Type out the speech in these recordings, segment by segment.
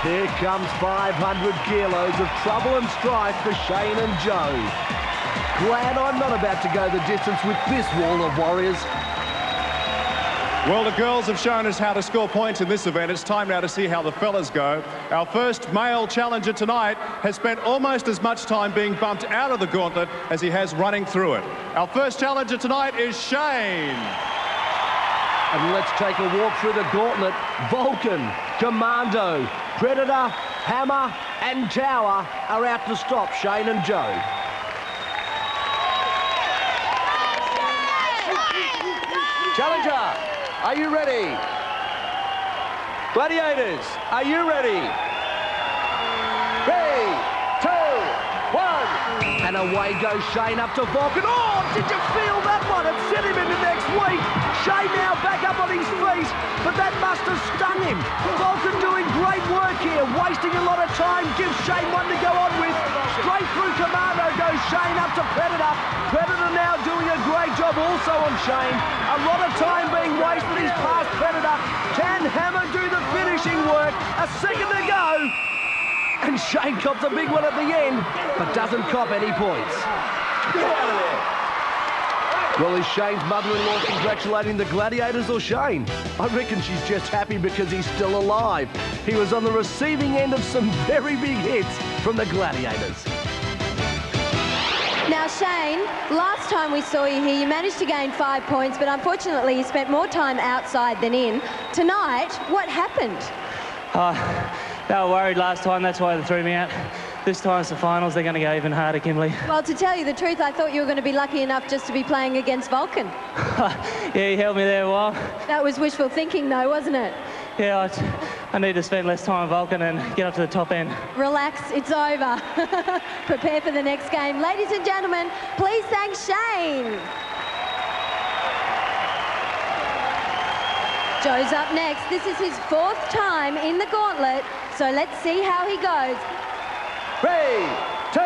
Here comes 500 kilos of trouble and strife for Shane and Joe. Glad I'm not about to go the distance with this wall of warriors. Well, the girls have shown us how to score points in this event. It's time now to see how the fellas go. Our first male challenger tonight has spent almost as much time being bumped out of the gauntlet as he has running through it. Our first challenger tonight is Shane. And let's take a walk through the gauntlet. Vulcan, Commando, Predator, Hammer and Tower are out to stop Shane and Joe. Challenger, are you ready? Gladiators, are you ready? 3, 2, 1. And away goes Shane up to Vulcan. Oh, did you feel that one? It sent him into next week. Shane now back up on his feet, but that must have stung him. Vulcan doing great work here, wasting a lot of time, gives Shane one to go on with. Straight through Commando goes Shane up to Predator. Predator now doing a great job also on Shane. A lot of time being wasted, he's past Predator. Can Hammer do the finishing work? A second to go. And Shane cops a big one at the end, but doesn't cop any points. Get out of there. Well, is Shane's mother-in-law congratulating the Gladiators or Shane? I reckon she's just happy because he's still alive. He was on the receiving end of some very big hits from the Gladiators. Now, Shane, last time we saw you here, you managed to gain 5 points, but unfortunately you spent more time outside than in. Tonight, what happened? They were worried last time, that's why they threw me out. This time it's the finals, they're going to go even harder, Kimberly. Well, to tell you the truth, I thought you were going to be lucky enough just to be playing against Vulcan. Yeah, he held me there a while. That was wishful thinking, though, wasn't it? Yeah, I need to spend less time with Vulcan and get up to the top end. Relax, it's over. Prepare for the next game. Ladies and gentlemen, please thank Shane. Joe's up next. This is his 4th time in the gauntlet, so let's see how he goes. 3, 2,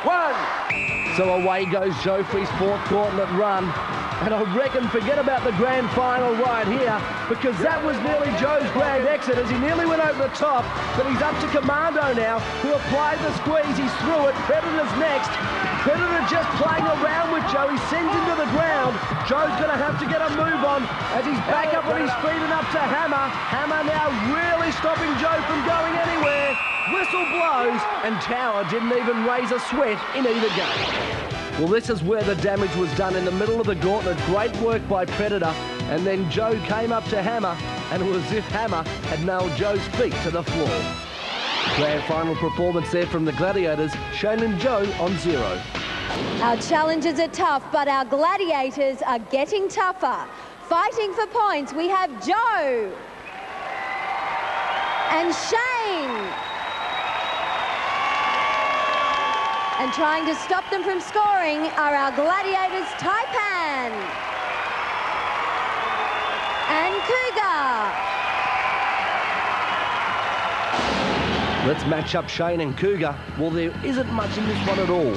1. So away goes Joe for his 4th gauntlet run. And I reckon forget about the grand final right here, because that was nearly Joe's grand exit as he nearly went over the top. But he's up to Commando now, who applied the squeeze. He's through it. Predator's next. Predator just playing around with Joe. He sends him to the ground. Joe's going to have to get a move on as he's back up on his feet and up to Hammer. Hammer now really stopping Joe from going anywhere. Whistle blows, and Tower didn't even raise a sweat in either game. Well, this is where the damage was done in the middle of the gauntlet. Great work by Predator, and then Joe came up to Hammer, and it was as if Hammer had nailed Joe's feet to the floor. Grand final performance there from the Gladiators. Shane and Joe on 0. Our challenges are tough, but our Gladiators are getting tougher. Fighting for points, we have Joe and Shane. And trying to stop them from scoring are our Gladiators, Taipan and Cougar. Let's match up Shane and Cougar. Well, there isn't much in this one at all.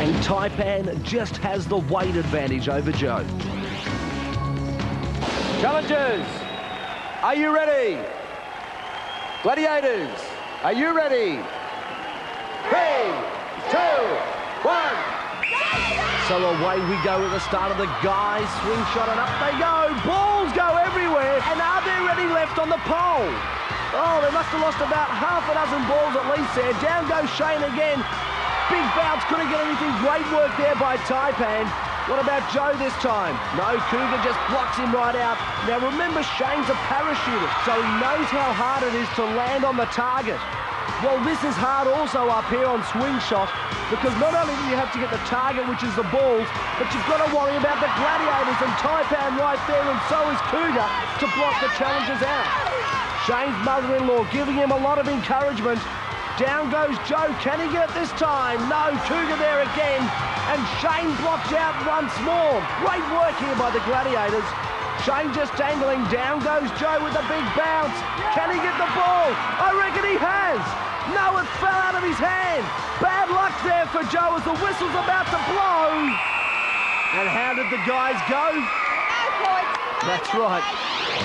And Taipan just has the weight advantage over Joe. Challengers, are you ready? Gladiators, are you ready? 3, 2, 1. So away we go at the start of the guys. Swing shot and up they go. Balls go everywhere. And are there any left on the pole? Oh, they must have lost about half a dozen balls at least there. Down goes Shane again. Big bounce, couldn't get anything. Great work there by Taipan. What about Joe this time? No, Cougar just blocks him right out. Now remember, Shane's a parachutist, so he knows how hard it is to land on the target. Well, this is hard also up here on swing shot, because not only do you have to get the target, which is the balls, but you've got to worry about the Gladiators, and Taipan right there, and so is Cougar to block the challengers out. Shane's mother-in-law giving him a lot of encouragement. Down goes Joe. Can he get it this time? No, Cougar there again. And Shane blocks out once more. Great work here by the Gladiators. Shane just dangling. Down goes Joe with a big bounce. Can he get the ball? I reckon he has. No, it fell out of his hand. Bad luck there for Joe as the whistle's about to blow. And how did the guys go? That's right.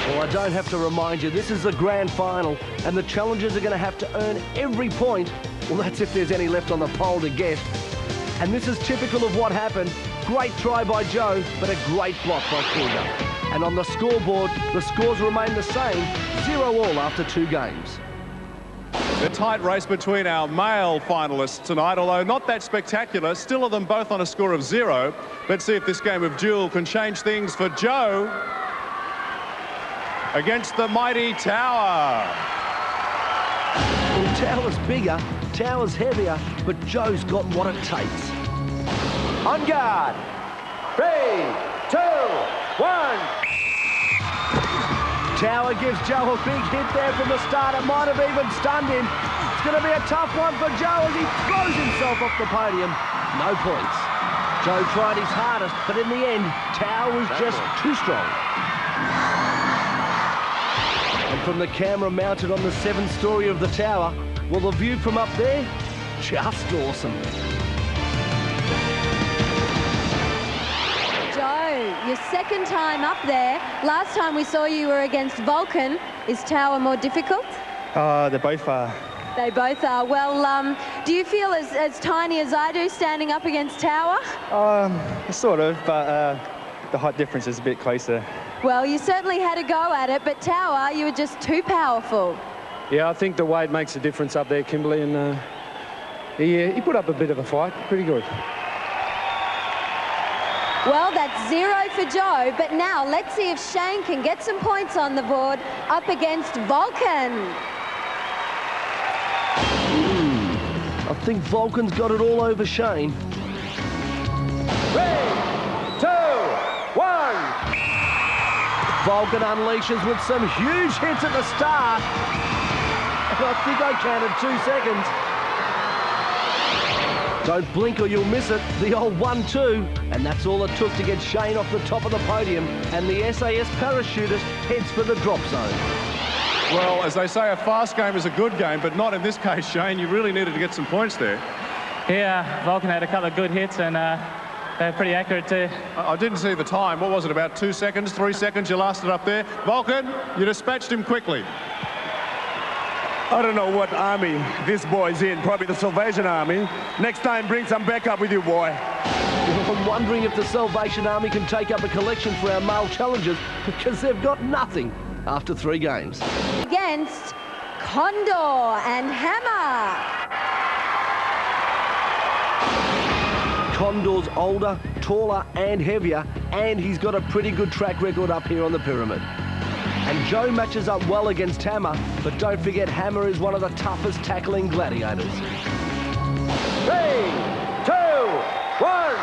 Well, I don't have to remind you, this is the grand final, and the challengers are going to have to earn every point. Well, that's if there's any left on the pole to get. And this is typical of what happened. Great try by Joe, but a great block by Kilda. And on the scoreboard, the scores remain the same, 0-all after 2 games. A tight race between our male finalists tonight, although not that spectacular. Still of them both on a score of 0. Let's see if this game of duel can change things for Joe against the mighty Tower. Well, Tower's bigger, Tower's heavier, but Joe's got what it takes. On guard. 3, 2, 1. Tower gives Joe a big hit there from the start. It might have even stunned him. It's going to be a tough one for Joe as he throws himself off the podium. No points. Joe tried his hardest, but in the end, Tower was just too strong. And from the camera mounted on the 7th story of the tower, well, the view from up there, just awesome. Joe, your second time up there. Last time we saw you were against Vulcan. Is Tower more difficult? They both are. They both are. Well, do you feel as tiny as I do standing up against Tower? Sort of, but the height difference is a bit closer. Well, you certainly had a go at it, but Tower, you were just too powerful. Yeah, I think the weight makes a difference up there, Kimberly, and he put up a bit of a fight. Pretty good. Well, that's 0 for Joe, but now let's see if Shane can get some points on the board up against Vulcan. I think Vulcan's got it all over Shane. 3, 2, 1. Vulcan unleashes with some huge hits at the start. And I think I counted 2 seconds. Don't blink or you'll miss it. The old 1-2. And that's all it took to get Shane off the top of the podium. And the SAS parachutist heads for the drop zone. Well, as they say, a fast game is a good game, but not in this case, Shane. You really needed to get some points there. Yeah, Vulcan had a couple of good hits and they're pretty accurate too. I didn't see the time. What was it, about 2 seconds, 3 seconds you lasted up there? Vulcan, you dispatched him quickly. I don't know what army this boy's in, probably the Salvation Army. Next time, bring some backup with you, boy. I'm wondering if the Salvation Army can take up a collection for our male challengers, because they've got nothing after 3 games. Against Condor and Hammer. Condor's older, taller and heavier, and he's got a pretty good track record up here on the pyramid. And Joe matches up well against Hammer, but don't forget Hammer is one of the toughest tackling gladiators. 3, 2, 1.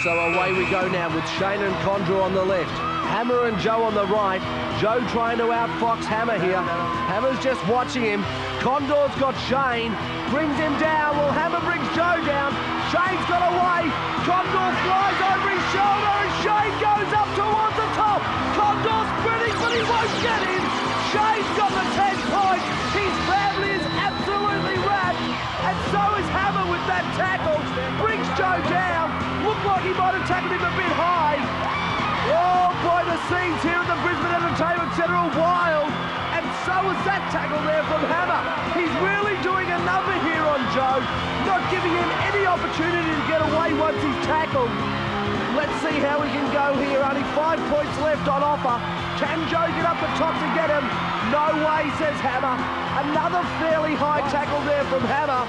So away we go now with Shane and Condor on the left. Hammer and Joe on the right. Joe trying to outfox Hammer here. Hammer's just watching him. Condor's got Shane. Brings him down. Well, Hammer brings Joe down. Shane's got away. Condor flies over his shoulder and Shane goes up towards the top. Condor's sprinting, but he won't get in. Shane's got the 10 points. His family is absolutely wrapped. And so is Hammer with that tackle. Brings Joe down. Looked like he might have tackled him a bit high. Oh boy, the scenes here at the Brisbane Entertainment Centre are wild. And so was that tackle there from Hammer. He's really doing a number here on Joe, not giving him any opportunity to get away once he's tackled. Let's see how we can go here. Only 5 points left on offer. Can Joe get up the top to get him? No way, says Hammer. Another fairly high tackle there from Hammer.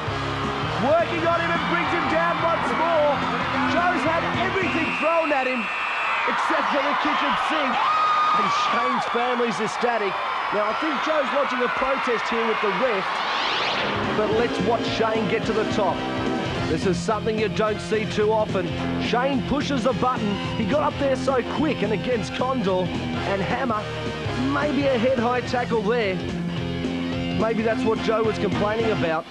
Working on him and brings him down once more. Joe's had everything thrown at him, except for the kitchen sink. And Shane's family's ecstatic. Now, I think Joe's lodging a protest here with the ref. But let's watch Shane get to the top. This is something you don't see too often. Shane pushes the button. He got up there so quick and against Condor. And Hammer, maybe a head-high tackle there. Maybe that's what Joe was complaining about.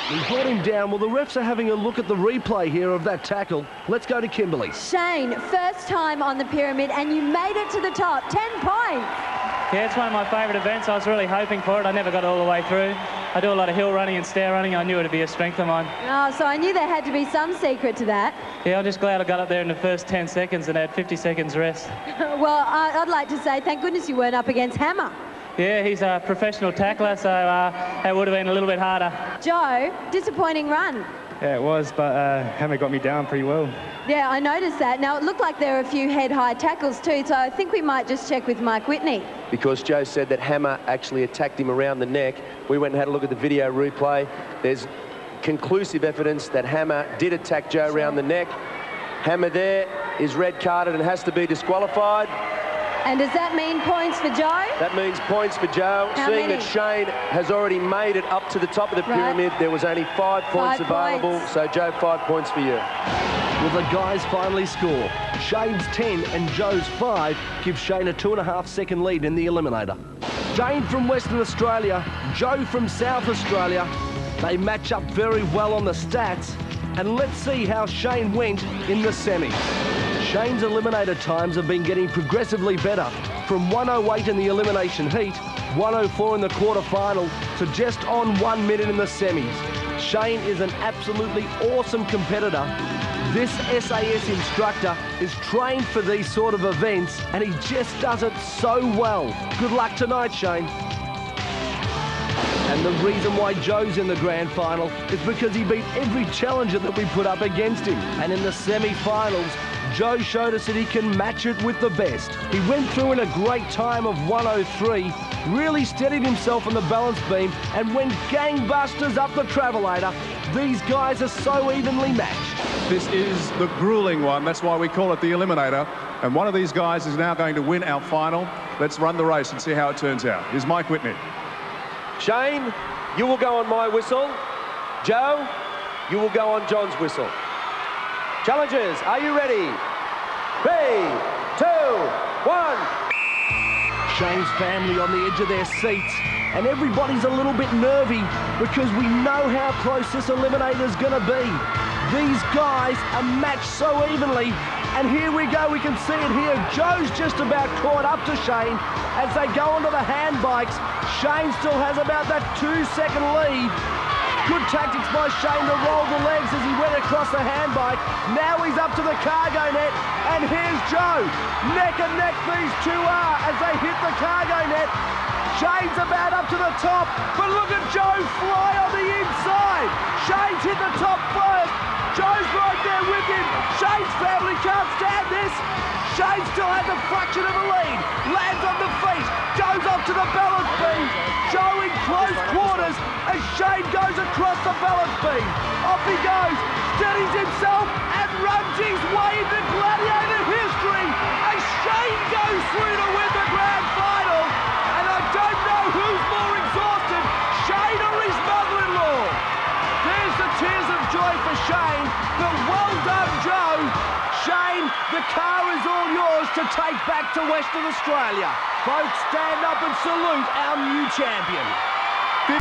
He brought him down. Well, the refs are having a look at the replay here of that tackle. Let's go to Kimberly. Shane, first time on the pyramid and you made it to the top. 10 points. Yeah, it's one of my favourite events. I was really hoping for it. I never got all the way through. I do a lot of hill running and stair running. I knew it'd be a strength of mine. Oh, so I knew there had to be some secret to that. Yeah, I'm just glad I got up there in the first 10 seconds and had 50 seconds rest. Well, I'd like to say thank goodness you weren't up against Hammer. Yeah, he's a professional tackler, so it would have been a little bit harder. Joe, disappointing run. Yeah, it was, but Hammer got me down pretty well. Yeah, I noticed that. Now, it looked like there were a few head-high tackles too, so I think we might just check with Mike Whitney. Because Joe said that Hammer actually attacked him around the neck. We went and had a look at the video replay. There's conclusive evidence that Hammer did attack Joe around the neck. Hammer there is red carded and has to be disqualified. And does that mean points for Joe? That means points for Joe. How Seeing many? that Shane has already made it up to the top of the pyramid, there was only 5 points available. So, Joe, 5 points for you. Well, the guys finally score. Shane's 10 and Joe's 5 give Shane a 2.5-second lead in the eliminator. Shane from Western Australia, Joe from South Australia. They match up very well on the stats. And let's see how Shane went in the semis. Shane's eliminator times have been getting progressively better, from 1:08 in the elimination heat, 1:04 in the quarterfinal, to just on 1 minute in the semis. Shane is an absolutely awesome competitor. This SAS instructor is trained for these sort of events, and he just does it so well. Good luck tonight, Shane. And the reason why Joe's in the grand final is because he beat every challenger that we put up against him. And in the semi-finals, Joe showed us that he can match it with the best. He went through in a great time of 1:03, really steadied himself on the balance beam, and went gangbusters up the travelator. These guys are so evenly matched. This is the grueling one. That's why we call it the eliminator. And one of these guys is now going to win our final. Let's run the race and see how it turns out. Here's Mike Whitney. Shane, you will go on my whistle. Joe, you will go on John's whistle. Challengers, are you ready? 3, 2, 1. Shane's family on the edge of their seats, and everybody's a little bit nervy because we know how close this eliminator's gonna be. These guys are matched so evenly, and here we go, we can see it here. Joe's just about caught up to Shane as they go onto the hand bikes. Shane still has about that 2-second lead. Good tactics by Shane to roll the legs as he went across the hand bike. Now he's up to the cargo net, and here's Joe. Neck and neck these two are as they hit the cargo net. Shane's about up to the top, but look at Joe fly on the inside. Shane's hit the top first. Joe's right there with him. Shane's family can't stand this. Shane still has a fraction of a lead. Lands on the feet. Goes off to the balance beam. Joe in close quarters as Shane goes across the balance beam. Off he goes. Steadies himself and runs his way into Gladiator history as Shane goes through to win the grand final. And I don't know who's more exhausted, Shane or his mother-in-law. There's the tears of joy for Shane, but well done, Joe. Shane, the car is all yours to take back to Western Australia. Folks, stand up and salute our new champion.